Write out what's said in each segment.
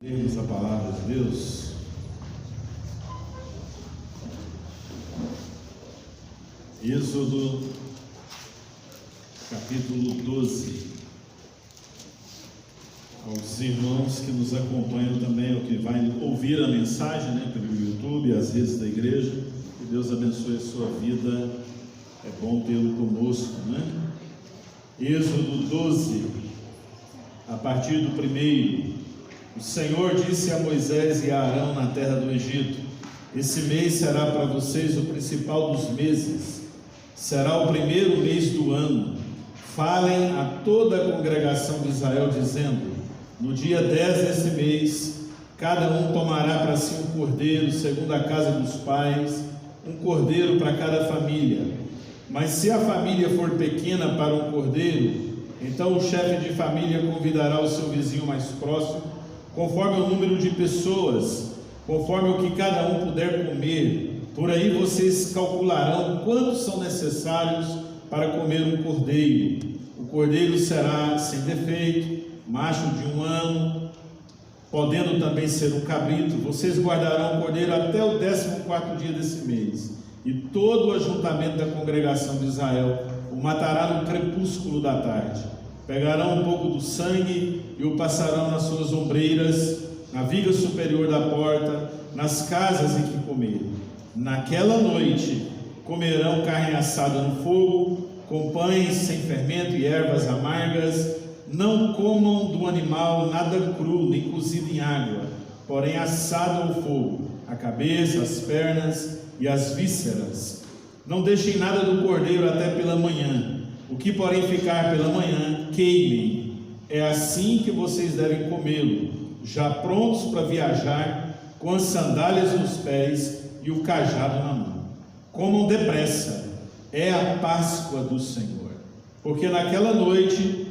Lermos a palavra de Deus. Êxodo, capítulo 12. Aos irmãos que nos acompanham também, ou que vai ouvir a mensagem, pelo YouTube, as redes da igreja, que Deus abençoe a sua vida. É bom tê-lo conosco, Êxodo 12, a partir do 1. O Senhor disse a Moisés e a Arão na terra do Egito: esse mês será para vocês o principal dos meses, será o primeiro mês do ano. Falem a toda a congregação de Israel, dizendo: no dia 10 desse mês, cada um tomará para si um cordeiro, segundo a casa dos pais, um cordeiro para cada família. Mas se a família for pequena para um cordeiro, então o chefe de família convidará o seu vizinho mais próximo, conforme o número de pessoas, conforme o que cada um puder comer. Por aí vocês calcularão quantos são necessários para comer um cordeiro. O cordeiro será sem defeito, macho de 1 ano, podendo também ser um cabrito. Vocês guardarão o cordeiro até o 14º dia desse mês, e todo o ajuntamento da congregação de Israel o matará no crepúsculo da tarde. Pegarão um pouco do sangue e o passarão nas suas ombreiras, na viga superior da porta, nas casas em que comerem. Naquela noite comerão carne assada no fogo, com pães sem fermento e ervas amargas. Não comam do animal nada cru, nem cozido em água, porém assado no fogo, a cabeça, as pernas e as vísceras. Não deixem nada do cordeiro até pela manhã. O que porém ficar pela manhã, queimem. É assim que vocês devem comê-lo, já prontos para viajar, com as sandálias nos pés e o cajado na mão. Comam depressa, é a Páscoa do Senhor. Porque naquela noite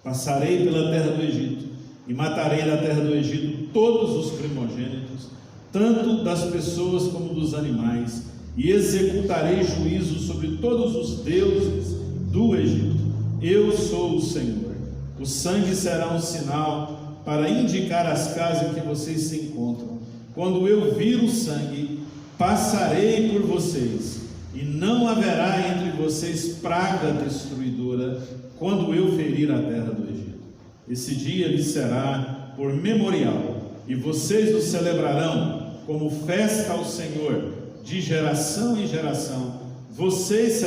passarei pela terra do Egito, e matarei na terra do Egito todos os primogênitos, tanto das pessoas como dos animais, e executarei juízo sobre todos os deuses do Egito. Eu sou o Senhor. O sangue será um sinal para indicar as casas em que vocês se encontram. Quando eu vir o sangue, passarei por vocês, e não haverá entre vocês praga destruidora quando eu ferir a terra do Egito. Esse dia lhes será por memorial, e vocês o celebrarão como festa ao Senhor, de geração em geração. Vocês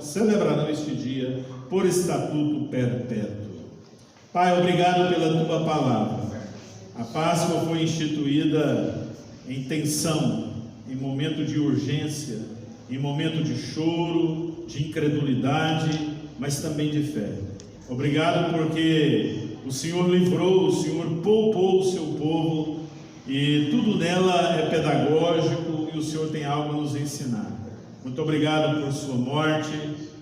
celebrarão este dia por estatuto perpétuo. Pai, obrigado pela tua palavra. A Páscoa foi instituída em tensão, em momento de urgência, em momento de choro, de incredulidade, mas também de fé. Obrigado porque o Senhor livrou, o Senhor poupou o seu povo, e tudo nela é pedagógico, e o Senhor tem algo a nos ensinar. Muito obrigado por sua morte,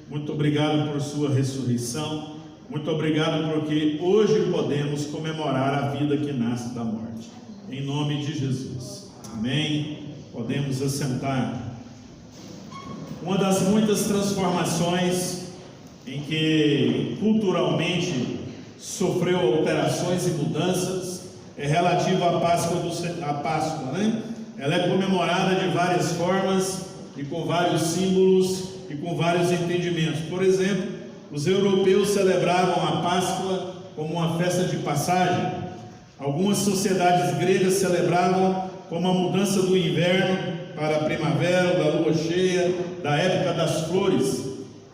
muito obrigado por sua ressurreição, muito obrigado porque hoje podemos comemorar a vida que nasce da morte. Em nome de Jesus. Amém. Podemos assentar. Uma das muitas transformações em que culturalmente sofreu alterações e mudanças é relativa à Páscoa, Ela é comemorada de várias formas e com vários símbolos e com vários entendimentos. Por exemplo, os europeus celebravam a Páscoa como uma festa de passagem. Algumas sociedades gregas celebravam como a mudança do inverno para a primavera, da lua cheia, da época das flores.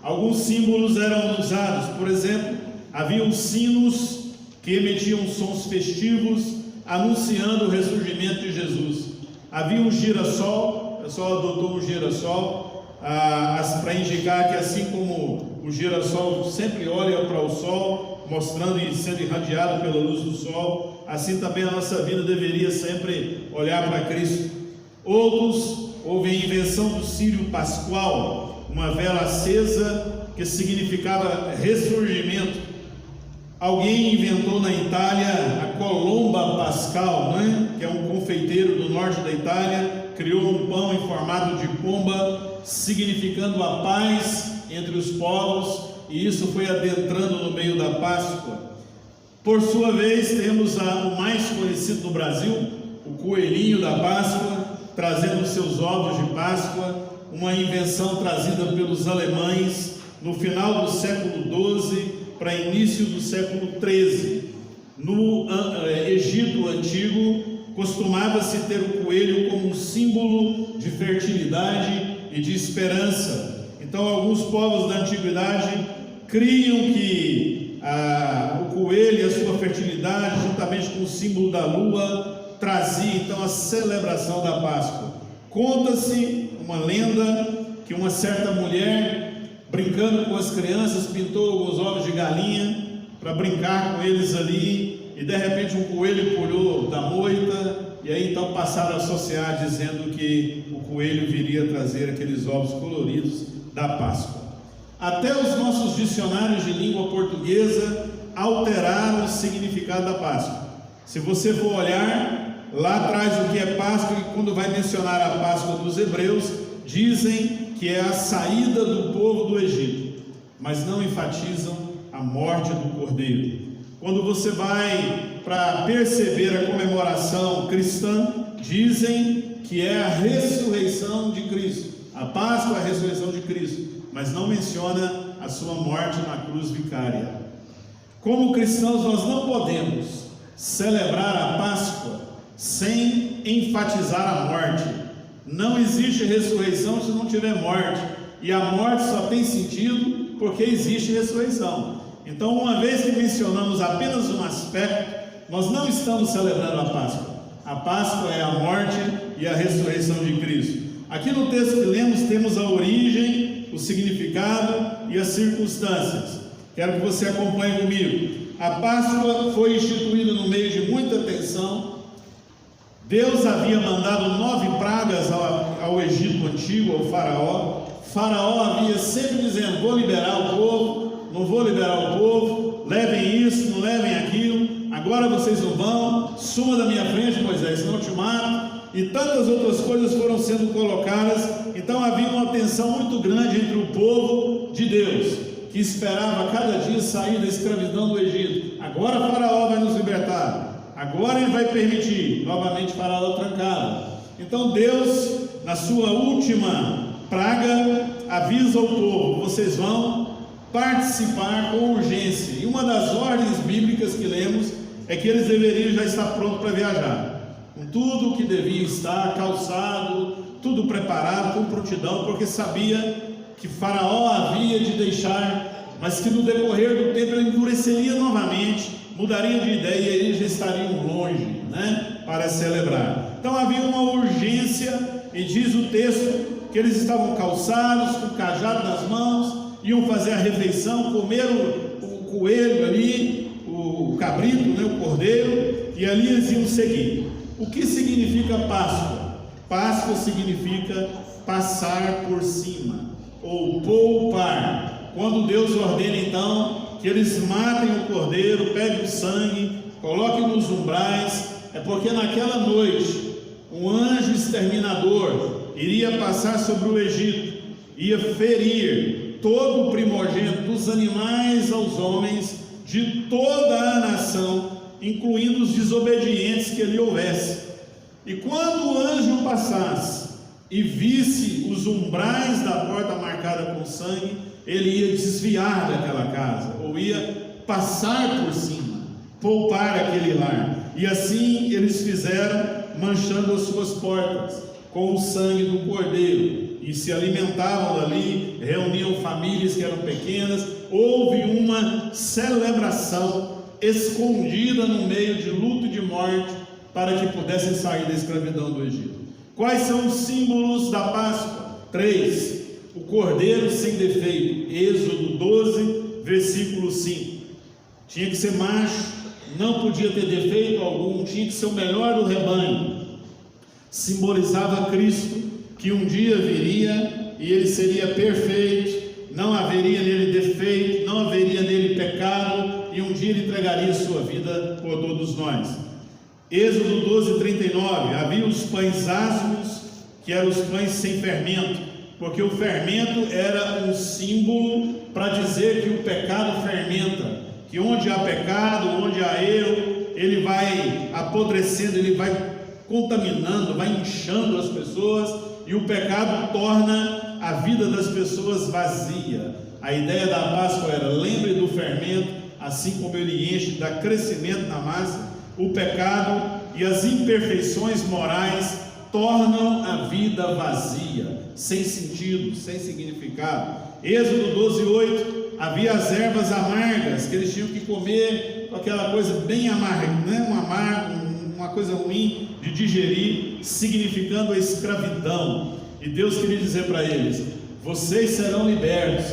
Alguns símbolos eram usados. Por exemplo, haviam sinos que emitiam sons festivos anunciando o ressurgimento de Jesus. Havia um girassol, o pessoal adotou um girassol para indicar que, assim como o girassol sempre olha para o sol, mostrando e sendo irradiado pela luz do sol, assim também a nossa vida deveria sempre olhar para Cristo. Outros, houve a invenção do círio pascual, uma vela acesa que significava ressurgimento. Alguém inventou na Itália a colomba pascal, que é um confeiteiro do norte da Itália, criou um pão em formato de pomba, significando a paz entre os povos, e isso foi adentrando no meio da Páscoa. Por sua vez, temos o mais conhecido no Brasil, o coelhinho da Páscoa, trazendo seus ovos de Páscoa, uma invenção trazida pelos alemães no final do século XII para início do século XIII. No Egito antigo, costumava-se ter o coelho como um símbolo de fertilidade e de esperança. Então, alguns povos da antiguidade criam que o coelho e a sua fertilidade, juntamente com o símbolo da lua, trazia então a celebração da Páscoa. Conta-se uma lenda que uma certa mulher, brincando com as crianças, pintou os ovos de galinha para brincar com eles ali, e de repente um coelho pulou da moita, e aí então passaram a associar, dizendo que o coelho viria trazer aqueles ovos coloridos da Páscoa. Até os nossos dicionários de língua portuguesa alteraram o significado da Páscoa. Se você for olhar, lá atrás o que é Páscoa, e quando vai mencionar a Páscoa dos hebreus, dizem que é a saída do povo do Egito, mas não enfatizam a morte do Cordeiro. Quando você vai para perceber a comemoração cristã, dizem que é a ressurreição de Cristo. A Páscoa é a ressurreição de Cristo, mas não menciona a sua morte na cruz vicária. Como cristãos, nós não podemos celebrar a Páscoa sem enfatizar a morte. Não existe ressurreição se não tiver morte, e a morte só tem sentido porque existe ressurreição. Então, uma vez que mencionamos apenas um aspecto, nós não estamos celebrando a Páscoa. A Páscoa é a morte e a ressurreição de Cristo. Aqui no texto que lemos, temos a origem, o significado e as circunstâncias. Quero que você acompanhe comigo. A Páscoa foi instituída no meio de muita tensão. Deus havia mandado 9 pragas ao Egito antigo, ao faraó. Faraó havia sempre dizendo: vou liberar o povo, não vou liberar o povo, levem isso, não levem aquilo, agora vocês não vão, suma da minha frente, Moisés, senão eu te mato. E tantas outras coisas foram sendo colocadas. Então havia uma tensão muito grande entre o povo de Deus, que esperava cada dia sair da escravidão do Egito. Agora Faraó vai nos libertar, agora ele vai permitir, novamente Faraó trancado. Então Deus, na sua última praga, avisa ao povo: vocês vão participar com urgência. E uma das ordens bíblicas que lemos é que eles deveriam já estar prontos para viajar, com tudo o que devia estar calçado, tudo preparado, com prontidão, porque sabia que Faraó havia de deixar, mas que no decorrer do tempo ele endureceria novamente, mudaria de ideia e eles já estariam longe, para celebrar. Então havia uma urgência, e diz o texto que eles estavam calçados, com o cajado nas mãos, iam fazer a refeição, comer o coelho ali, o cabrito, o cordeiro, e ali eles iam seguir. O que significa Páscoa? Páscoa significa passar por cima, ou poupar. Quando Deus ordena então que eles matem o cordeiro, peguem o sangue, coloquem nos umbrais, é porque naquela noite um anjo exterminador iria passar sobre o Egito, ia ferir todo o primogênito, dos animais aos homens, de toda a nação, incluindo os desobedientes que ali houvesse. E quando o anjo passasse e visse os umbrais da porta marcada com sangue, ele ia desviar daquela casa, ou ia passar por cima, poupar aquele lar. E assim eles fizeram, manchando as suas portas com o sangue do cordeiro, e se alimentavam dali, reuniam famílias que eram pequenas. Houve uma celebração escondida no meio de luto e de morte, para que pudessem sair da escravidão do Egito. Quais são os símbolos da Páscoa? 3. O cordeiro sem defeito, Êxodo 12, versículo 5. Tinha que ser macho, não podia ter defeito algum, tinha que ser o melhor do rebanho. Simbolizava Cristo, que um dia viria e ele seria perfeito, não haveria nele defeito, não haveria nele pecado, e um dia ele entregaria sua vida por todos nós. Êxodo 12, 39, havia os pães asmos, que eram os pães sem fermento, porque o fermento era um símbolo para dizer que o pecado fermenta, que onde há pecado, onde há erro, ele vai apodrecendo, ele vai contaminando, vai inchando as pessoas, e o pecado torna a vida das pessoas vazia. A ideia da Páscoa era: lembre do fermento, assim como ele enche, dá crescimento na massa. O pecado e as imperfeições morais tornam a vida vazia, sem sentido, sem significado. Êxodo 12:8, havia as ervas amargas que eles tinham que comer, aquela coisa bem amarga, né? Uma coisa ruim de digerir, significando a escravidão. E Deus queria dizer para eles: vocês serão libertos,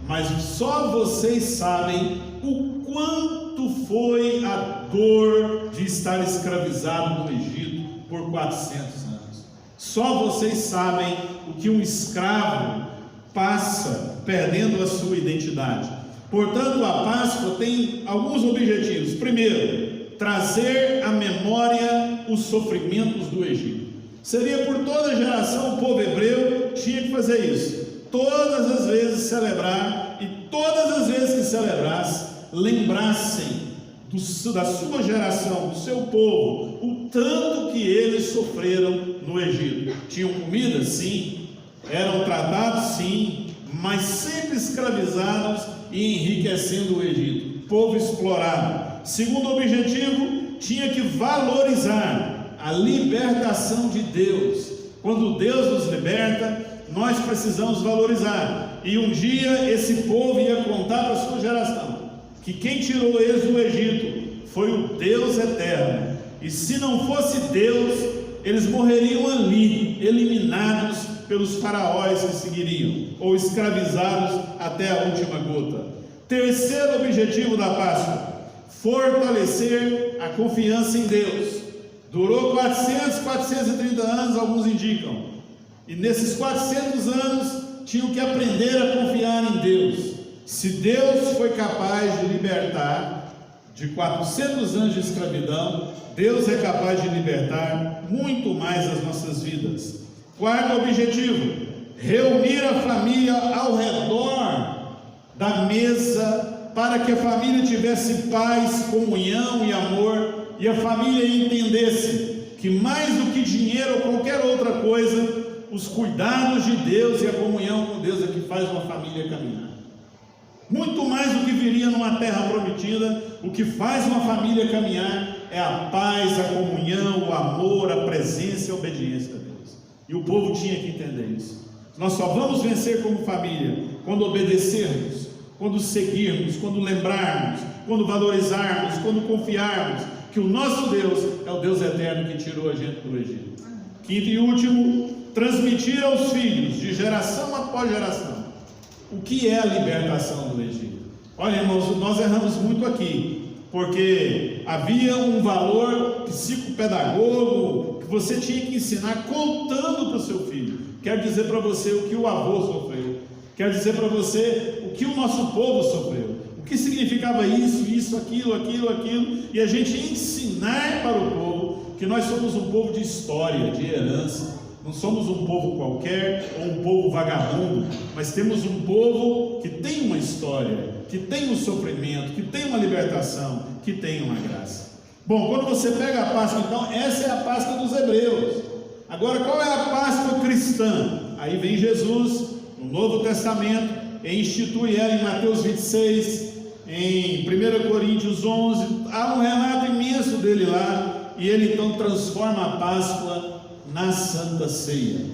mas só vocês sabem o quanto foi a dor de estar escravizado no Egito por 400 anos. Só vocês sabem o que um escravo passa perdendo a sua identidade. Portanto, a Páscoa tem alguns objetivos. Primeiro, trazer à memória os sofrimentos do Egito. Seria por toda geração, o povo hebreu tinha que fazer isso, todas as vezes celebrar, e todas as vezes que celebrasse, lembrassem da sua geração, do seu povo, o tanto que eles sofreram no Egito. Tinham comida? Sim. Eram tratados? Sim. Mas sempre escravizados e enriquecendo o Egito. Povo explorado. Segundo objetivo, tinha que valorizar a libertação de Deus. Quando Deus nos liberta, nós precisamos valorizar. E um dia esse povo ia contar para a sua geração que quem tirou eles do Egito foi o Deus eterno. E se não fosse Deus, eles morreriam ali, eliminados pelos faraós que seguiriam, ou escravizados até a última gota. Terceiro objetivo da Páscoa: fortalecer a confiança em Deus. Durou 430 anos, alguns indicam. E nesses 400 anos tinham que aprender a confiar em Deus. Se Deus foi capaz de libertar de 400 anos de escravidão, Deus é capaz de libertar muito mais as nossas vidas. Quarto objetivo: reunir a família ao redor da mesa, para que a família tivesse paz, comunhão e amor, e a família entendesse que mais do que dinheiro ou qualquer outra coisa, os cuidados de Deus e a comunhão com Deus é que faz uma família caminhar. Muito mais do que viria numa terra prometida, o que faz uma família caminhar é a paz, a comunhão, o amor, a presença e a obediência a Deus. E o povo tinha que entender isso. Nós só vamos vencer como família quando obedecermos, quando seguirmos, quando lembrarmos, quando valorizarmos, quando confiarmos que o nosso Deus é o Deus eterno que tirou a gente do Egito. Quinto e último: transmitir aos filhos, de geração após geração, o que é a libertação do Egito. Olha, irmãos, nós erramos muito aqui, porque havia um valor psicopedagogo que você tinha que ensinar contando para o seu filho. Quero dizer para você o que o avô sofreu, quero dizer para você o que o nosso povo sofreu, o que significava isso, aquilo, e a gente ensinar para o povo que nós somos um povo de história, de herança. Não somos um povo qualquer ou um povo vagabundo, mas temos um povo que tem uma história, que tem um sofrimento, que tem uma libertação, que tem uma graça. Bom, quando você pega a Páscoa, então, essa é a Páscoa dos hebreus. Agora, qual é a Páscoa cristã? Aí vem Jesus, no Novo Testamento, e institui ela em Mateus 26, em 1 Coríntios 11, há um relato imenso dele lá, e ele então transforma a Páscoa na Santa Ceia.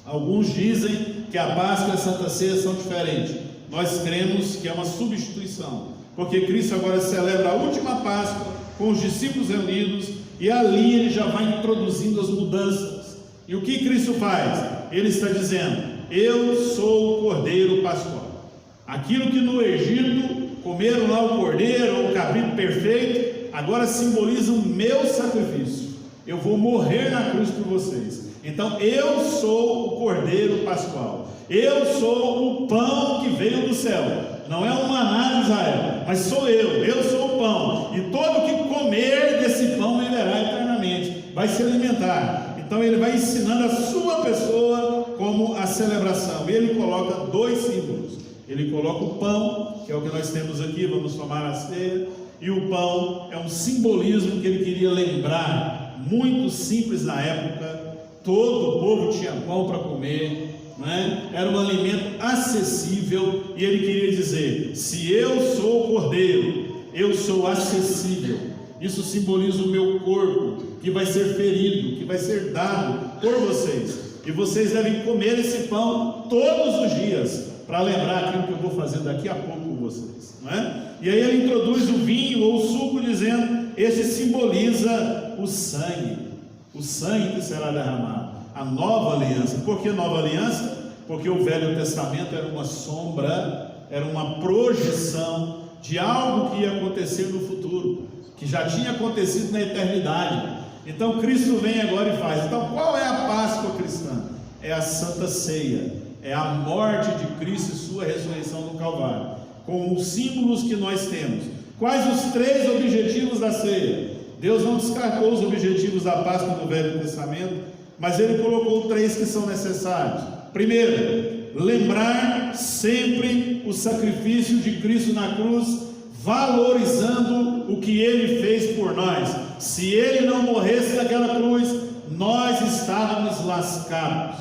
Alguns dizem que a Páscoa e a Santa Ceia são diferentes. Nós cremos que é uma substituição, porque Cristo agora celebra a última Páscoa com os discípulos reunidos, e ali ele já vai introduzindo as mudanças. E o que Cristo faz? Ele está dizendo: eu sou o Cordeiro Pascual. Aquilo que no Egito comeram lá o cordeiro ou o cabrito perfeito, agora simboliza o meu sacrifício. Eu vou morrer na cruz por vocês. Então eu sou o Cordeiro Pascual. Eu sou o pão que veio do céu. Não é o maná de Israel, mas sou eu. Eu sou o pão. E todo que comer desse pão viverá eternamente. Vai se alimentar. Então ele vai ensinando a sua pessoa como a celebração. E ele coloca dois símbolos. Ele coloca o pão, que é o que nós temos aqui, vamos tomar a ceia, e o pão é um simbolismo que ele queria lembrar, muito simples na época. Todo o povo tinha pão para comer, né? Era um alimento acessível, e ele queria dizer: se eu sou o cordeiro, eu sou acessível. Isso simboliza o meu corpo, que vai ser ferido, que vai ser dado por vocês, e vocês devem comer esse pão todos os dias, para lembrar aquilo que eu vou fazer daqui a pouco com vocês, não é? E aí ele introduz o vinho ou o suco, dizendo: esse simboliza o sangue que será derramado, a nova aliança. Por que nova aliança? Porque o Velho Testamento era uma sombra, era uma projeção de algo que ia acontecer no futuro, que já tinha acontecido na eternidade. Então Cristo vem agora e faz. Então qual é a Páscoa cristã? É a Santa Ceia, é a morte de Cristo e sua ressurreição no Calvário, com os símbolos que nós temos. Quais os 3 objetivos da ceia? Deus não descartou os objetivos da Páscoa do Velho Testamento, mas ele colocou 3 que são necessários. Primeiro, lembrar sempre o sacrifício de Cristo na cruz, valorizando o que ele fez por nós. Se ele não morresse naquela cruz, nós estávamos lascados,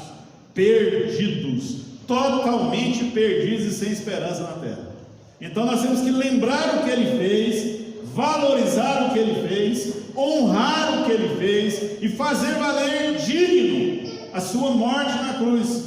perdidos, totalmente perdidos e sem esperança na terra. Então nós temos que lembrar o que ele fez, valorizar o que ele fez, honrar o que ele fez e fazer valer digno a sua morte na cruz.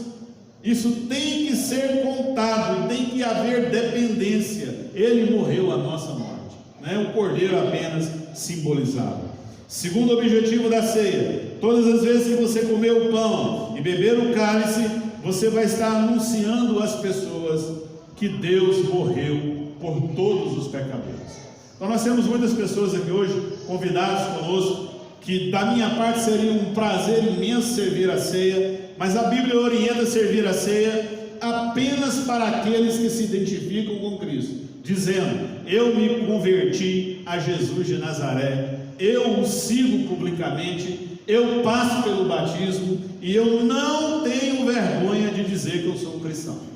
Isso tem que ser contado e tem que haver dependência. Ele morreu a nossa morte, né? O cordeiro apenas simbolizado. Segundo objetivo da ceia: todas as vezes que você comer o pão e beber o cálice, você vai estar anunciando às pessoas que Deus morreu por todos os pecadores. Então nós temos muitas pessoas aqui hoje convidados conosco, que da minha parte seria um prazer imenso servir a ceia, mas a Bíblia orienta a servir a ceia apenas para aqueles que se identificam com Cristo, dizendo: eu me converti a Jesus de Nazaré, eu o sigo publicamente, eu passo pelo batismo e eu não tenho vergonha de dizer que eu sou um cristão.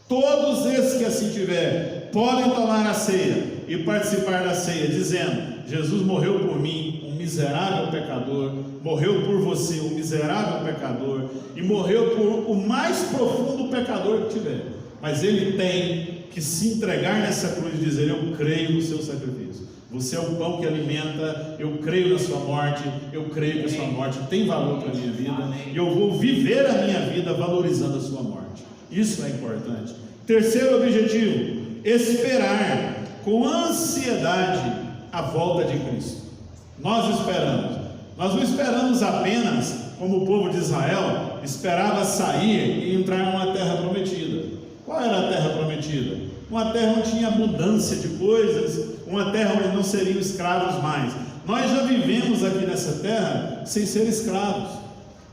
Todos esses que assim tiver podem tomar a ceia e participar da ceia, dizendo: Jesus morreu por mim, um miserável pecador, morreu por você, um miserável pecador, e morreu por o mais profundo pecador que tiver, mas ele tem que se entregar nessa cruz e dizer: eu creio no seu sacrifício, você é o pão que alimenta, eu creio na sua morte, eu creio que a sua morte tem valor para a minha vida, e eu vou viver a minha vida valorizando a sua morte. Isso é importante. Terceiro objetivo: esperar com ansiedade a volta de Cristo. Nós não esperamos apenas como o povo de Israel esperava sair e entrar numa terra prometida. Qual era a terra prometida? Uma terra onde tinha abundância de coisas, uma terra onde não seriam escravos mais. Nós já vivemos aqui nessa terra sem ser escravos.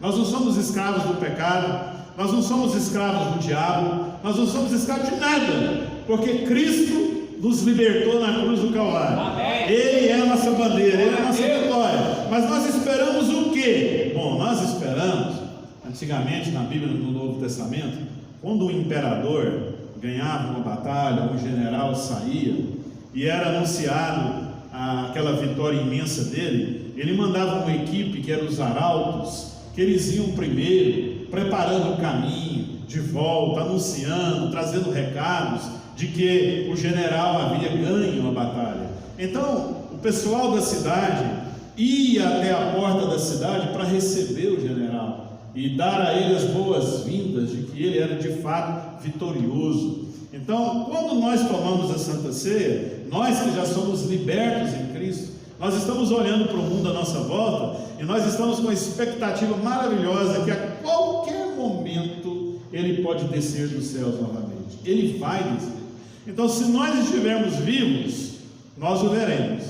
Nós não somos escravos do pecado, nós não somos escravos do diabo, nós não somos escravos de nada, porque Cristo nos libertou na cruz do Calvário. Amém. Ele é a nossa bandeira, Ele é a nossa vitória. Mas nós esperamos o quê? Bom, nós esperamos, antigamente na Bíblia, no Novo Testamento, quando um imperador ganhava uma batalha, um general saía e era anunciado aquela vitória imensa dele, ele mandava uma equipe que eram os arautos, que eles iam primeiro, preparando o caminho de volta, anunciando, trazendo recados de que o general havia ganho a batalha. Então o pessoal da cidade ia até a porta da cidade para receber o general e dar a ele as boas-vindas de que ele era de fato vitorioso. Então, quando nós tomamos a Santa Ceia, nós que já somos libertos em Cristo, nós estamos olhando para o mundo à nossa volta e nós estamos com uma expectativa maravilhosa que a qualquer momento Ele pode descer dos céus novamente. Ele vai descer. Então, se nós estivermos vivos, nós o veremos.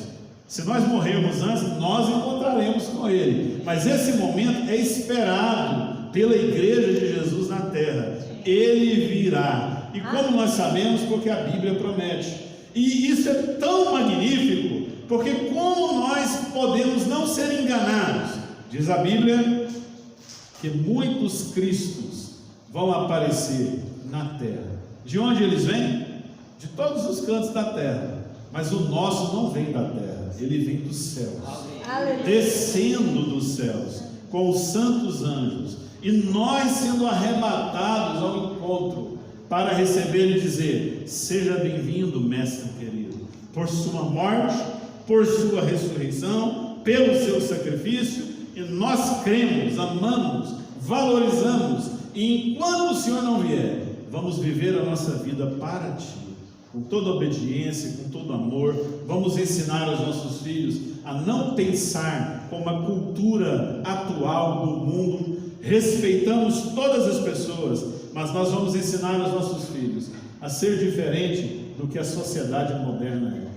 Se nós morrermos antes, nós encontraremos com Ele. Mas esse momento é esperado pela igreja de Jesus na terra. Ele virá. E como nós sabemos? Porque a Bíblia promete. E isso é tão magnífico, porque como nós podemos não ser enganados? Diz a Bíblia que muitos cristos vão aparecer na terra. De onde eles vêm? De todos os cantos da terra. Mas o nosso não vem da terra, ele vem dos céus. Aleluia. Descendo dos céus, com os santos anjos, e nós sendo arrebatados ao encontro, para receber e dizer: seja bem-vindo, mestre querido, por sua morte, por sua ressurreição, pelo seu sacrifício. E nós cremos, amamos, valorizamos, e enquanto o Senhor não vier, vamos viver a nossa vida para Ti, com toda obediência, com todo amor. Vamos ensinar aos nossos filhos a não pensar como a cultura atual do mundo. Respeitamos todas as pessoas, mas nós vamos ensinar aos nossos filhos a ser diferente do que a sociedade moderna é.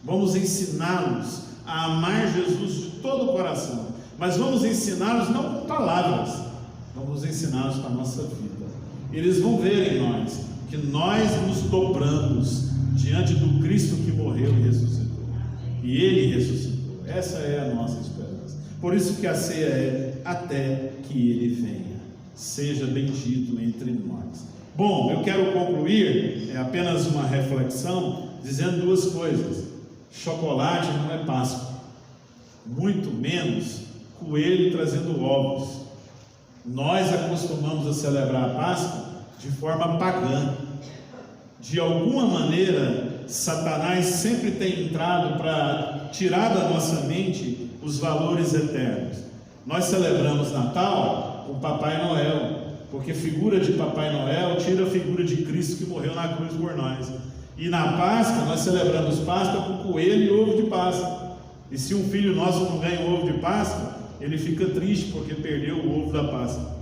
Vamos ensiná-los a amar Jesus de todo o coração, mas vamos ensiná-los não com palavras, vamos ensiná-los com a nossa vida. Eles vão ver em nós que nós nos dobramos diante do Cristo que morreu e ressuscitou, e Ele ressuscitou. Essa é a nossa esperança. Por isso que a ceia é até que Ele venha. Seja bendito entre nós. Bom, eu quero concluir, é apenas uma reflexão, dizendo duas coisas. Chocolate não é Páscoa, muito menos coelho trazendo ovos. Nós acostumamos a celebrar a Páscoa de forma pagã. De alguma maneira, Satanás sempre tem entrado para tirar da nossa mente os valores eternos. Nós celebramos Natal com Papai Noel, porque figura de Papai Noel tira a figura de Cristo que morreu na cruz por nós. E na Páscoa, nós celebramos Páscoa com coelho e ovo de Páscoa. E se um filho nosso não ganha o ovo de Páscoa, ele fica triste porque perdeu o ovo da Páscoa.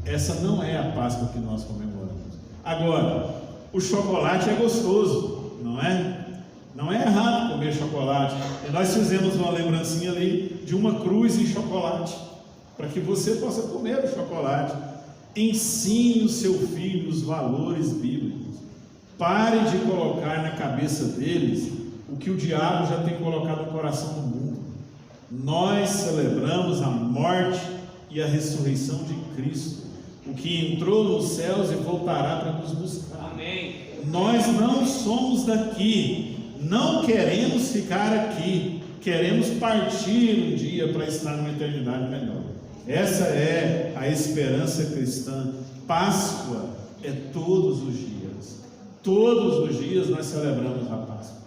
Essa não é a Páscoa que nós comemoramos. Agora, o chocolate é gostoso, não é? Não é errado comer chocolate. E nós fizemos uma lembrancinha ali de uma cruz em chocolate, para que você possa comer o chocolate. Ensine o seu filho os valores bíblicos. Pare de colocar na cabeça deles o que o diabo já tem colocado no coração do mundo. Nós celebramos a morte e a ressurreição de Cristo, o que entrou nos céus e voltará para nos buscar. Amém. Nós não somos daqui, não queremos ficar aqui, queremos partir um dia para estar numa eternidade melhor. Essa é a esperança cristã. Páscoa é todos os dias. Todos os dias nós celebramos a Páscoa.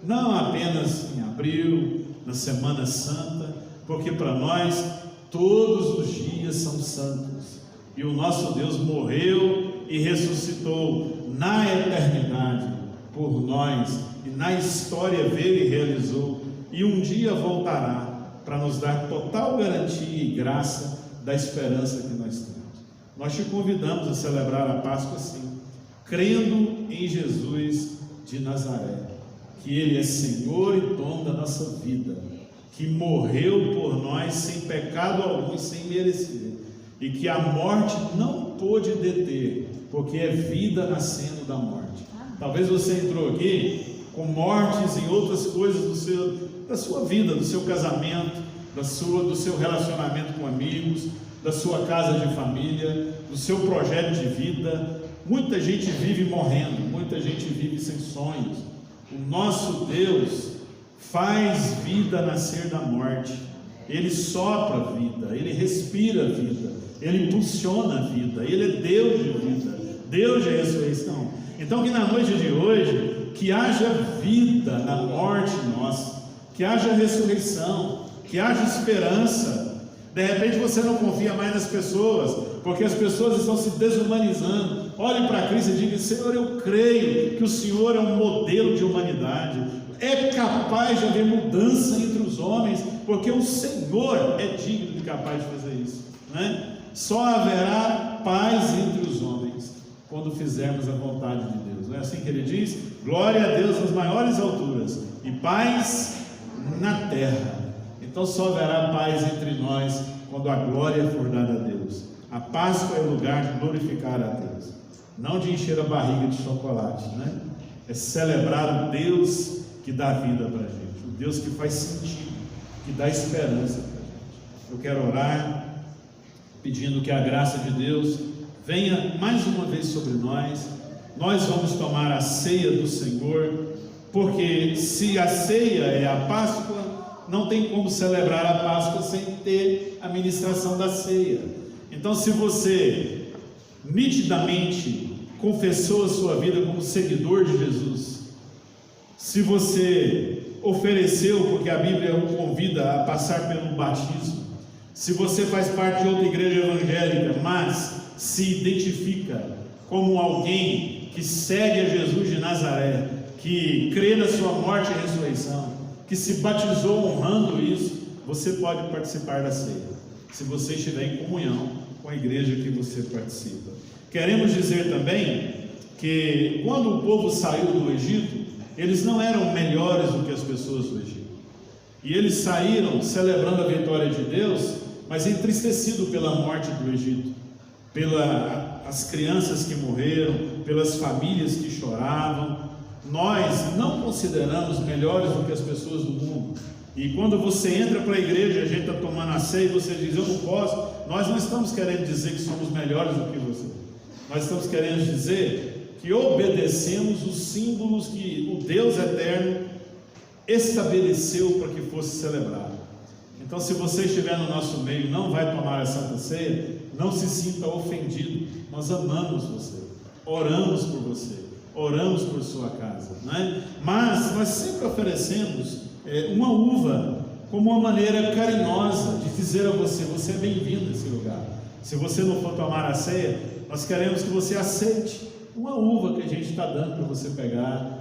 Não apenas em abril, na Semana Santa, porque para nós todos os dias são santos. E o nosso Deus morreu e ressuscitou na eternidade por nós, e na história veio e realizou, e um dia voltará para nos dar total garantia e graça da esperança que nós temos. Nós te convidamos a celebrar a Páscoa assim, crendo em Jesus de Nazaré, que Ele é Senhor e dono da nossa vida, que morreu por nós sem pecado algum e sem merecer, e que a morte não pôde deter, porque é vida nascendo da morte. Talvez você entrou aqui com mortes em outras coisas da sua vida, do seu casamento, do seu relacionamento com amigos, da sua casa de família, do seu projeto de vida. Muita gente vive morrendo, muita gente vive sem sonhos. O nosso Deus faz vida nascer da morte. Ele sopra a vida, Ele respira a vida, Ele impulsiona a vida, Ele é Deus de vida, Deus de ressurreição. Então que na noite de hoje, que haja vida na morte nossa, que haja ressurreição, que haja esperança. De repente você não confia mais nas pessoas, porque as pessoas estão se desumanizando. Olhe para Cristo e diga: Senhor, eu creio que o Senhor é um modelo de humanidade. É capaz de haver mudança entre os homens, porque o Senhor é digno e capaz de fazer isso, né? Só haverá paz entre os homens quando fizermos a vontade de Deus. Não é assim que Ele diz? Glória a Deus nas maiores alturas e paz na terra. Então só haverá paz entre nós quando a glória for dada a Deus. A Páscoa é o lugar de glorificar a Deus, não de encher a barriga de chocolate, né? É celebrar o Deus que dá vida para a gente, o Deus que faz sentido, que dá esperança para a gente. Eu quero orar pedindo que a graça de Deus venha mais uma vez sobre nós nós vamos tomar a ceia do Senhor, porque se a ceia é a Páscoa, não tem como celebrar a Páscoa sem ter a ministração da ceia. Então, se você nitidamente confessou a sua vida como seguidor de Jesus, se você ofereceu, porque a Bíblia o convida a passar pelo batismo, se você faz parte de outra igreja evangélica, mas se identifica como alguém que segue a Jesus de Nazaré, que crê na sua morte e ressurreição, que se batizou honrando isso, você pode participar da ceia, se você estiver em comunhão com a igreja que você participa. Queremos dizer também que quando o povo saiu do Egito, eles não eram melhores do que as pessoas do Egito, e eles saíram celebrando a vitória de Deus, mas entristecido pela morte do Egito, pelas crianças que morreram, pelas famílias que choravam. Nós não consideramos melhores do que as pessoas do mundo, e quando você entra para a igreja, a gente está tomando a ceia e você diz, eu não posso, nós não estamos querendo dizer que somos melhores do que você, nós estamos querendo dizer que obedecemos os símbolos que o Deus eterno estabeleceu para que fosse celebrado. Então, se você estiver no nosso meio e não vai tomar a Santa Ceia, não se sinta ofendido. Nós amamos você, oramos por você, oramos por sua casa, né? Mas nós sempre oferecemos uma uva como uma maneira carinhosa de dizer a você, você é bem-vindo nesse lugar. Se você não for tomar a ceia, nós queremos que você aceite uma uva que a gente está dando para você pegar